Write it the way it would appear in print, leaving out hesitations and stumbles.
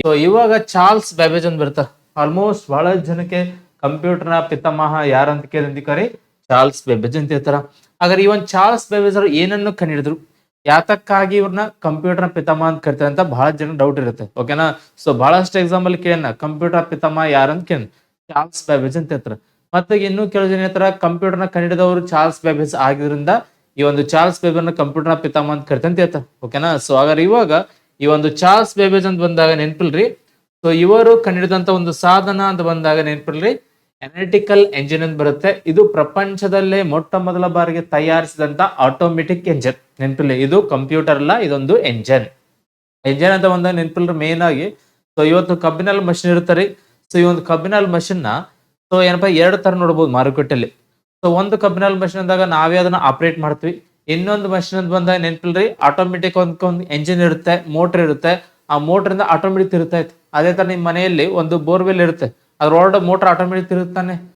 So ಇವಾಗ Charles Babbage ಅಂತ ಬರ್ತಾರೆ. ಆಲ್ಮೋಸ್ಟ್ ಬಹಳ ಜನಕ್ಕೆ ಕಂಪ್ಯೂಟರ್ನ ಪಿತಾಮಹ ಯಾರಂತ ಕೇಳಿ ಚಾರ್ಲ್ಸ್ ಬ್ಯಾಬೇಜ್ ಅಂತ ಹೇಳ್ತಾರ. ಹಾಗಾದ್ರೆ ಈ ಒಂದು ಚಾರ್ಲ್ಸ್ ಬ್ಯಾಬೇಜ್ ಅವರು ಏನನ್ನು ಕಂಡುಹಿಡಿದ್ರು, ಯಾತಕ್ಕಾಗಿ ಇವ್ರನ್ನ ಕಂಪ್ಯೂಟರ್ ಪಿತಾಮಹ ಅಂತ ಕರಿತಾರೆ ಅಂತ ಬಹಳ ಜನ ಡೌಟ್ ಇರುತ್ತೆ. ಓಕೆನಾ. ಸೊ ಬಹಳಷ್ಟು ಎಕ್ಸಾಂಪಲ್ ಕೇಳ ಕಂಪ್ಯೂಟರ್ ಪಿತಾಮಹ ಯಾರಂತ ಕೇಳ ಚಾರ್ಲ್ಸ್ ಬ್ಯಾಬೇಜ್ ಅಂತ ಹೇಳ್ತಾರೆ. ಮತ್ತೆ ಇನ್ನೂ ಕೆಲವು ಜನ ಹೇಳ್ತಾರ ಕಂಪ್ಯೂಟರ್ನ ಕಂಡುಹಿಡಿದವರು ಚಾರ್ಲ್ಸ್ ಬ್ಯಾಬೇಜ್ ಆಗಿದ್ರಿಂದ ಈ ಒಂದು ಚಾರ್ಲ್ಸ್ ಬೇಬೇಜ್ ಕಂಪ್ಯೂಟರ್ ಪಿತಾಮಹ ಅಂತ ಕರಿತಾರೆ ಅಂತ ಹೇಳ್ತಾರೆ. ಓಕೆನಾ. ಸೊ ಹಾಗಾದ್ರೆ ಇವಾಗ ಈ ಒಂದು ಚಾರ್ಲ್ಸ್ ಬೇಬೇಜ್ ಅಂತ ಬಂದಾಗ ನೆನ್ಪಿಲ್ರಿ, ಸೊ ಇವರು ಕಂಡುಹಿಡಿದಂತ ಒಂದು ಸಾಧನ ಅಂತ ಬಂದಾಗ ನೆನ್ಪಿಲ್ರಿ ಎನಾಲಿಟಿಕಲ್ ಎಂಜಿನ್ ಅಂತ ಬರುತ್ತೆ. ಇದು ಪ್ರಪಂಚದಲ್ಲೇ ಮೊಟ್ಟ ಮೊದಲ ಬಾರಿಗೆ ತಯಾರಿಸಿದಂತ ಆಟೋಮೆಟಿಕ್ ಎಂಜಿನ್. ನೆನ್ಪಿಲ್ಲ, ಇದು ಕಂಪ್ಯೂಟರ್ ಅಲ್ಲ, ಇದೊಂದು ಎಂಜಿನ್. ಎಂಜಿನ್ ಅಂತ ಬಂದಾಗ ನೆನ್ಪಿಲ್ರಿ ಮೇನ್ ಆಗಿ ಸೊ ಇವತ್ತು ಕಬ್ಬಿನಲ್ಲಿ ಮಷಿನ್ ಇರ್ತಾರೆ. ಸೊ ಈ ಒಂದು ಕಬ್ಬಿನಲ್ ಮಷಿನ್ ನ ಸೊ ಏನಪ್ಪಾ ಎರಡು ತರ ನೋಡಬಹುದು ಮಾರುಕಟ್ಟೆಯಲ್ಲಿ. ಸೊ ಒಂದು ಕಬ್ಬಿನಲ್ ಮಷಿನ್ ಅಂದಾಗ ನಾವೇ ಅದನ್ನ ಆಪರೇಟ್ ಮಾಡ್ತೀವಿ. ಇನ್ನೊಂದು ಮಷಿನ್ ಅಂತ ಬಂದಾಗ ನೆನ್ಪಿಲ್ರಿ ಆಟೋಮೆಟಿಕ್ ಒಂದು ಎಂಜಿನ್ ಇರುತ್ತೆ, ಮೋಟರ್ ಇರುತ್ತೆ. ಆ ಮೋಟರ್ ಇಂದ ಆಟೋಮೆಟಿಕ್ ತಿರುಗ್ತಾ ಇತ್ತು. ಅದೇ ತರ ನಿಮ್ ಮನೆಯಲ್ಲಿ ಒಂದು ಬೋರ್ವೆಲ್ ಇರುತ್ತೆ, ಅದ್ರೊಳಗಡೆ ಮೋಟರ್ ಆಟೋಮೆಟಿಕ್ ತಿರುಗ್ತಾನೆ.